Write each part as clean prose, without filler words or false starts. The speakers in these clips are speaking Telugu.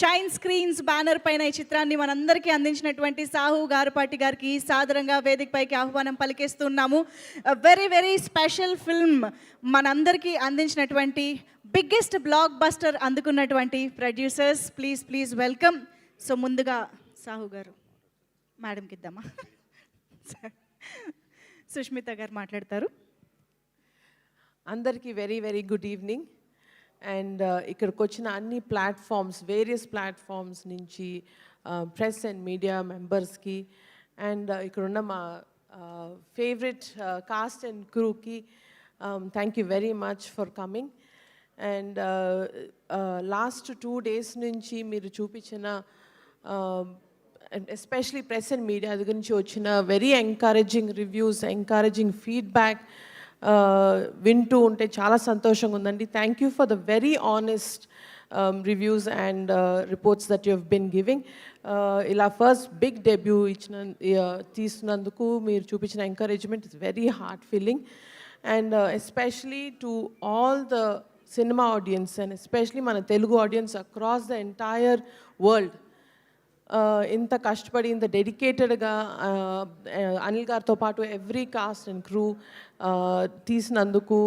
షైన్ స్క్రీన్స్ బ్యానర్ పైన ఈ చిత్రాన్ని మనందరికీ అందించినటువంటి సాహు గారపాటి గారికి సాదరంగా వేదికపైకి ఆహ్వానం పలికేస్తున్నాము. వెరీ వెరీ స్పెషల్ ఫిల్మ్ మనందరికీ అందించినటువంటి బిగ్గెస్ట్ బ్లాక్ బస్టర్ అందుకున్నటువంటి ప్రొడ్యూసర్స్. Please welcome. సో ముందుగా సాహు గారు మేడంకి ఇద్దామా? సుష్మిత గారు మాట్లాడతారు. అందరికీ very very good evening. And ఇక్కడికి వచ్చిన అన్ని ప్లాట్ఫామ్స్, వేరియస్ ప్లాట్ఫామ్స్ నుంచి ప్రెస్ అండ్ మీడియా మెంబర్స్కి అండ్ ఇక్కడున్న మా ఫేవరెట్ కాస్ట్ అండ్ క్రూకి thank you very much for coming. And last 2 days నుంచి మీరు చూపించిన ఎస్పెషలీ ప్రెస్ అండ్ మీడియా దగ్గర నుంచి వచ్చిన very encouraging reviews, encouraging feedback వింటూ ఉంటే చాలా సంతోషంగా ఉందండి. Thank you for the very honest reviews and reports that you have been giving. ఇలా ఫస్ట్ బిగ్ డెబ్యూ తీస్తున్నందుకు మీరు చూపించిన encouragement is very heart feeling. And especially to all the cinema audience and especially మన Telugu audience across the entire world, ఇంత కష్టపడి ఇంత డెడికేటెడ్గా అనిల్ గారితో పాటు ఎవ్రీ కాస్ట్ అండ్ క్రూ తీసినందుకు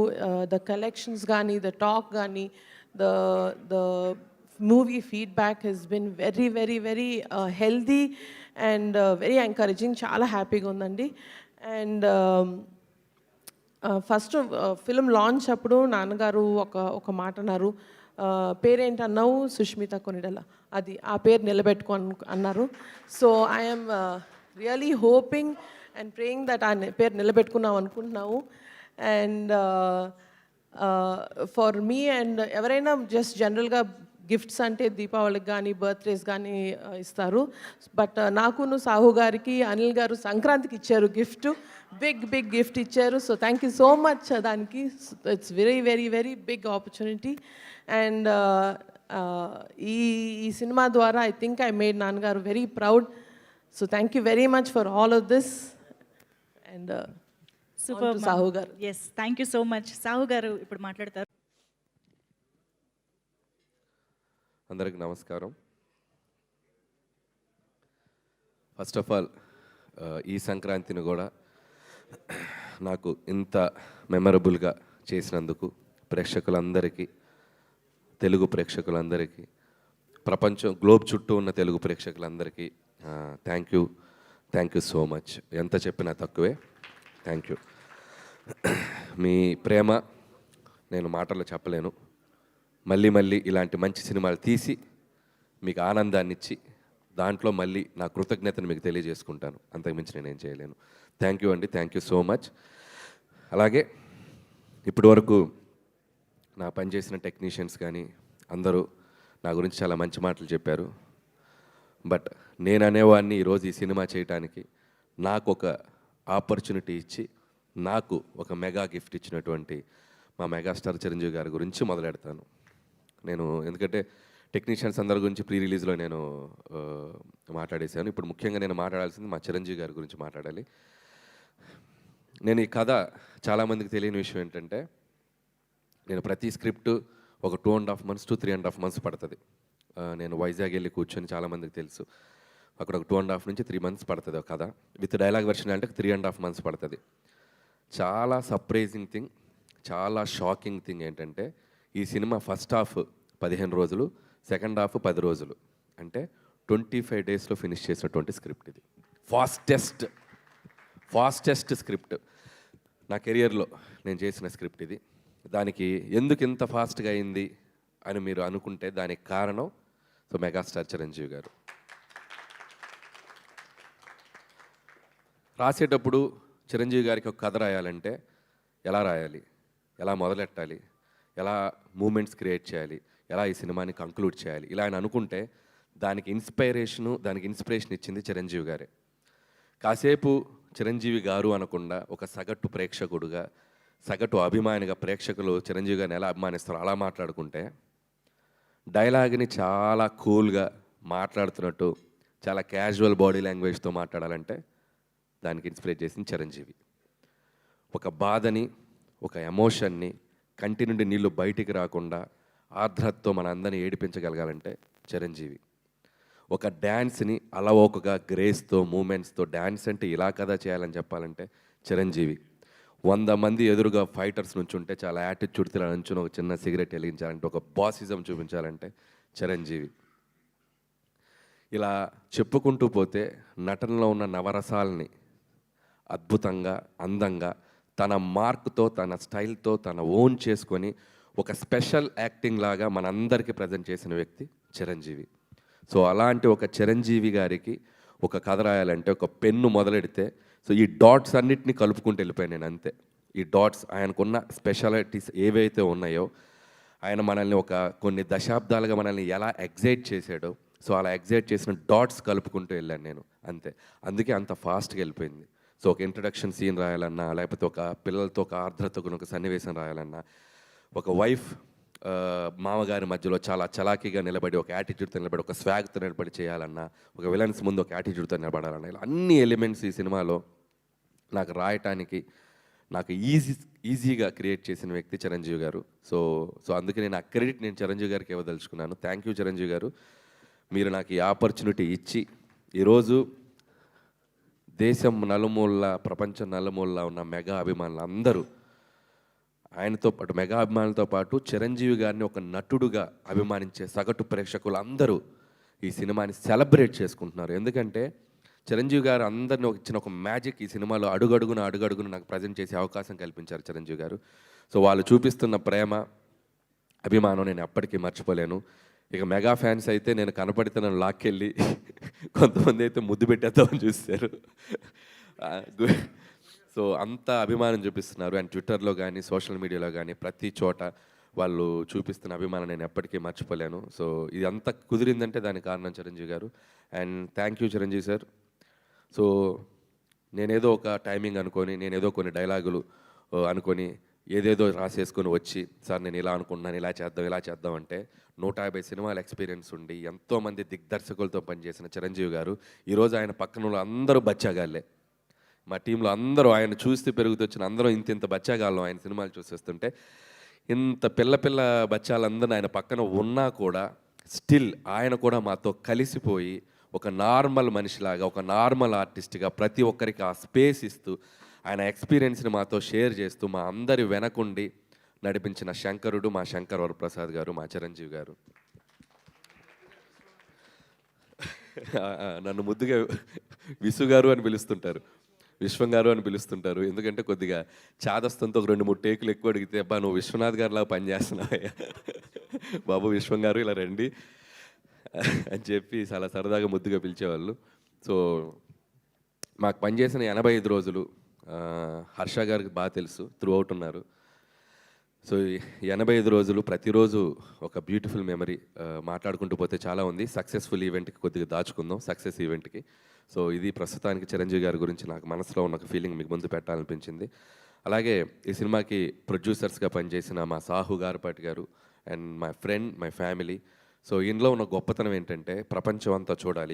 ద కలెక్షన్స్ కానీ, ద టాక్ కానీ, the movie feedback has been very very very healthy and very encouraging. చాలా హ్యాపీగా ఉందండి. అండ్ ఫస్ట్ ఫిల్మ్ లాంచ్ అప్పుడు నాన్నగారు ఒక మాట అన్నారు, పేరేంటన్నావు? సుష్మిత కొనిడల. అది ఆ పేరు నిలబెట్టుకో అన్నారు. So I'm really hoping and praying that ఆ పేరు నిలబెట్టుకున్నాం అనుకుంటున్నాము. అండ్ ఫర్ మీ అండ్ ఎవరైనా జస్ట్ జనరల్గా గిఫ్ట్స్ అంటే దీపావళికి కానీ బర్త్డేస్ కానీ ఇస్తారు. బట్ నాకును సాహు గారికి అనిల్ గారు సంక్రాంతికి ఇచ్చారు గిఫ్ట్, బిగ్ గిఫ్ట్ ఇచ్చారు. So thank you so much దానికి. It's very very very big opportunity. And ఈ సినిమా ద్వారా ఐ థింక్ ఐ మేడ్ నాన్నగారు very proud. So thank you very much for all of this. And super Sahu గారు. Yes, thank you so much. Sahu గారు ఇప్పుడు మాట్లాడతారు. అందరికి నమస్కారం. ఫస్ట్ ఆఫ్ ఆల్ ఈ సంక్రాంతిని కూడా నాకు ఇంత మెమరబుల్గా చేసినందుకు ప్రేక్షకులందరికీ, తెలుగు ప్రేక్షకులందరికీ, ప్రపంచం గ్లోబ్ చుట్టూ ఉన్న తెలుగు ప్రేక్షకులందరికీ థ్యాంక్ యూ సో మచ్. ఎంత చెప్పినా తక్కువే. Thank you. మీ ప్రేమ నేను మాటల్లో చెప్పలేను. మళ్ళీ ఇలాంటి మంచి సినిమాలు తీసి మీకు ఆనందాన్ని ఇచ్చి దాంట్లో మళ్ళీ నా కృతజ్ఞతను మీకు తెలియజేసుకుంటాను. అంతకుమించి నేనేం చేయలేను. థ్యాంక్ యూ అండి. Thank you so much. అలాగే ఇప్పటి వరకు నా పనిచేసిన టెక్నీషియన్స్ కానీ అందరూ నా గురించి చాలా మంచి మాటలు చెప్పారు. బట్ నేను అనేవాడిని ఈరోజు ఈ సినిమా చేయటానికి నాకు ఒక ఆపర్చునిటీ ఇచ్చి నాకు ఒక మెగా గిఫ్ట్ ఇచ్చినటువంటి మా మెగాస్టార్ చిరంజీవి గారి గురించి మొదలెడతాను నేను. ఎందుకంటే టెక్నీషియన్స్ అందరి గురించి ప్రీ రిలీజ్లో నేను మాట్లాడేశాను. ఇప్పుడు ముఖ్యంగా నేను మాట్లాడాల్సింది మా చిరంజీవి గారి గురించి మాట్లాడాలి. నేను ఈ కథ చాలామందికి తెలియని విషయం ఏంటంటే, నేను ప్రతి స్క్రిప్ట్ ఒక 2.5 months to 3.5 months పడుతుంది. నేను వైజాగ్ వెళ్ళి కూర్చొని, చాలామందికి తెలుసు, అక్కడ ఒక 2.5 నుంచి 3 months పడుతుంది ఒక కథ. విత్ డైలాగ్ వెర్షన్ అంటే 3.5 months పడుతుంది. చాలా సర్ప్రైజింగ్ థింగ్, చాలా షాకింగ్ థింగ్ ఏంటంటే, ఈ సినిమా ఫస్ట్ హాఫ్ 15 రోజులు, సెకండ్ హాఫ్ 10 రోజులు, అంటే 25 daysలో ఫినిష్ చేసినటువంటి స్క్రిప్ట్ ఇది. ఫాస్టెస్ట్ స్క్రిప్ట్ నా కెరియర్లో నేను చేసిన స్క్రిప్ట్ ఇది. దానికి ఎందుకు ఇంత ఫాస్ట్గా అయింది అని మీరు అనుకుంటే దానికి కారణం మెగాస్టార్ చిరంజీవి గారు. రాసేటప్పుడు చిరంజీవి గారికి ఒక కథ రాయాలంటే ఎలా రాయాలి, ఎలా మొదలెట్టాలి, ఎలా మూమెంట్స్ క్రియేట్ చేయాలి, ఎలా ఈ సినిమాని కంక్లూడ్ చేయాలి, ఇలా ఆయన అనుకుంటే దానికి ఇన్స్పిరేషన్ ఇచ్చింది చిరంజీవి గారే. కాసేపు చిరంజీవి గారు అనకుండా ఒక సగటు ప్రేక్షకుడుగా, సగటు అభిమానిగా ప్రేక్షకులు చిరంజీవి గారిని ఎలా అభిమానిస్తారో అలా మాట్లాడుకుంటే, డైలాగ్ని చాలా కూల్గా మాట్లాడుతున్నట్టు చాలా క్యాజువల్ బాడీ లాంగ్వేజ్తో మాట్లాడాలంటే దానికి ఇన్స్పిరేట్ చేసింది చిరంజీవి. ఒక బాధని, ఒక ఎమోషన్ని, కంటి నుండి నీళ్ళు బయటికి రాకుండా ఆర్ద్రతతో మన అందరినీ ఏడిపించగలగాలంటే చిరంజీవి. ఒక డ్యాన్స్ని అలవోకగా గ్రేస్తో మూమెంట్స్తో డ్యాన్స్ అంటే ఇలా కదా చేయాలని చెప్పాలంటే చిరంజీవి. 100 మంది ఎదురుగా ఫైటర్స్ నుంచి ఉంటే చాలా యాటిట్యూడ్తో నుంచుని ఒక చిన్న సిగరెట్ వెలిగించాలంటే, ఒక బాసిజం చూపించాలంటే చిరంజీవి. ఇలా చెప్పుకుంటూ పోతే నటనలో ఉన్న నవరసాలని అద్భుతంగా, అందంగా, తన మార్క్తో, తన స్టైల్తో, తన ఓన్ చేసుకొని ఒక స్పెషల్ యాక్టింగ్ లాగా మనందరికీ ప్రజెంట్ చేసిన వ్యక్తి చిరంజీవి. సో అలాంటి ఒక చిరంజీవి గారికి ఒక కథ రాయాలంటే ఒక పెన్ను మొదలెడితే సో ఈ డాట్స్ అన్నిటిని కలుపుకుంటూ వెళ్ళిపోయాను నేను అంతే. ఈ డాట్స్ ఆయనకున్న స్పెషాలిటీస్ ఏవైతే ఉన్నాయో, ఆయన మనల్ని ఒక కొన్ని దశాబ్దాలుగా మనల్ని ఎలా ఎగ్జైట్ చేశాడో, సో అలా ఎగ్జైట్ చేసిన డాట్స్ కలుపుకుంటూ వెళ్ళాను నేను అంతే. అందుకే అంత ఫాస్ట్గా వెళ్ళిపోయింది. సో ఒక ఇంట్రడక్షన్ సీన్ రాయాలన్నా, లేకపోతే ఒక పిల్లలతో ఒక ఆర్ద్రతకు ఒక సన్నివేశం రాయాలన్నా, ఒక వైఫ్ మామగారి మధ్యలో చాలా చలాకీగా నిలబడి, ఒక యాటిట్యూడ్తో నిలబడి, ఒక స్వాగ్తో నిలబడి చేయాలన్నా, ఒక విలన్స్ ముందు ఒక యాటిట్యూడ్తో నిలబడాలన్నా, ఇలా అన్ని ఎలిమెంట్స్ ఈ సినిమాలో నాకు రాయటానికి నాకు ఈజీగా క్రియేట్ చేసిన వ్యక్తి చిరంజీవి గారు. సో అందుకే నేను ఆ క్రెడిట్ నేను చిరంజీవి గారికి ఇవ్వదలుచుకున్నాను. థ్యాంక్ యూ చిరంజీవి గారు. మీరు నాకు ఈ ఆపర్చునిటీ ఇచ్చి ఈరోజు దేశం నలుమూల, ప్రపంచం నలుమూల ఉన్న మెగా అభిమానులు అందరూ ఆయనతో పాటు, మెగా అభిమానులతో పాటు చిరంజీవి గారిని ఒక నటుడుగా అభిమానించే సగటు ప్రేక్షకులు అందరూ ఈ సినిమాని సెలబ్రేట్ చేసుకుంటున్నారు. ఎందుకంటే చిరంజీవి గారు అందరిని ఇచ్చిన ఒక మ్యాజిక్ ఈ సినిమాలో అడుగడుగున నాకు ప్రజెంట్ చేసే అవకాశం కల్పించారు చిరంజీవి గారు. సో వాళ్ళు చూపిస్తున్న ప్రేమ, అభిమానం నేను ఎప్పటికీ మర్చిపోలేను. ఇక మెగా ఫ్యాన్స్ అయితే నేను కనపడితే నన్ను లాక్కెళ్ళి కొంతమంది అయితే ముద్దు పెట్టేద్దామని చూస్తారు. సో అంత అభిమానం చూపిస్తున్నారు. అండ్ ట్విట్టర్లో కానీ, సోషల్ మీడియాలో కానీ, ప్రతి చోట వాళ్ళు చూపిస్తున్న అభిమానం నేను ఎప్పటికీ మర్చిపోలేను. సో ఇది అంతా కుదిరిందంటే దానికి కారణం చిరంజీవి గారు. And thank you Chiranjeevi sir. So నేనేదో ఒక టైమింగ్ అనుకొని, నేనేదో కొన్ని డైలాగులు అనుకొని ఏదేదో రాసేసుకొని వచ్చి, సార్ నేను ఇలా అనుకుంటున్నాను, ఇలా చేద్దాం అంటే 150 సినిమాల ఎక్స్పీరియన్స్ ఉండి ఎంతోమంది దిగ్దర్శకులతో పనిచేసిన చిరంజీవి గారు ఈరోజు ఆయన పక్కన అందరూ బచ్చాగాళ్ళే. మా టీంలో అందరూ ఆయన చూస్తే పెరుగుతొచ్చిన అందరూ ఇంత బచ్చాగాళ్ళం ఆయన సినిమాలు చూసేస్తుంటే, ఇంత పిల్ల బచ్చాలందరూ ఆయన పక్కన ఉన్నా కూడా స్టిల్ ఆయన కూడా మాతో కలిసిపోయి ఒక నార్మల్ మనిషిలాగా, ఒక నార్మల్ ఆర్టిస్ట్గా ప్రతి ఒక్కరికి ఆ స్పేస్ ఇస్తూ ఆయన ఎక్స్పీరియన్స్ని మాతో షేర్ చేస్తూ మా అందరి వెనకుండి నడిపించిన శంకరుడు మా శంకర్ వరప్రసాద్ గారు, మా చిరంజీవి గారు. నన్ను ముద్దుగా విసు గారు అని పిలుస్తుంటారు, విశ్వం గారు అని పిలుస్తుంటారు. ఎందుకంటే కొద్దిగా చాదస్తంతో ఒక 2-3 టేకులు ఎక్కువ అడిగితే, అబ్బా నువ్వు విశ్వనాథ్ గారిలాగా పనిచేస్తున్నావా బాబు, విశ్వం గారు ఇలా రండి అని చెప్పి చాలా సరదాగా ముద్దుగా పిలిచేవాళ్ళు. సో మాకు పనిచేసిన 85 రోజులు హర్ష గారికి బాగా తెలుసు, త్రూ అవుట్ ఉన్నారు. సో 85 రోజులు ప్రతిరోజు ఒక బ్యూటిఫుల్ మెమరీ. మాట్లాడుకుంటూ పోతే చాలా ఉంది. సక్సెస్ఫుల్ ఈవెంట్కి కొద్దిగా దాచుకుందాం, సక్సెస్ ఈవెంట్కి. సో ఇది ప్రస్తుతానికి చిరంజీవి గారి గురించి నాకు మనసులో ఉన్న ఒక ఫీలింగ్ మీకు ముందు పెట్టాలనిపించింది. అలాగే ఈ సినిమాకి ప్రొడ్యూసర్స్గా పనిచేసిన మా సాహు గారపాటి గారు and my friend, my family. So ఇందులో ఉన్న గొప్పతనం ఏంటంటే ప్రపంచం అంతా చూడాలి,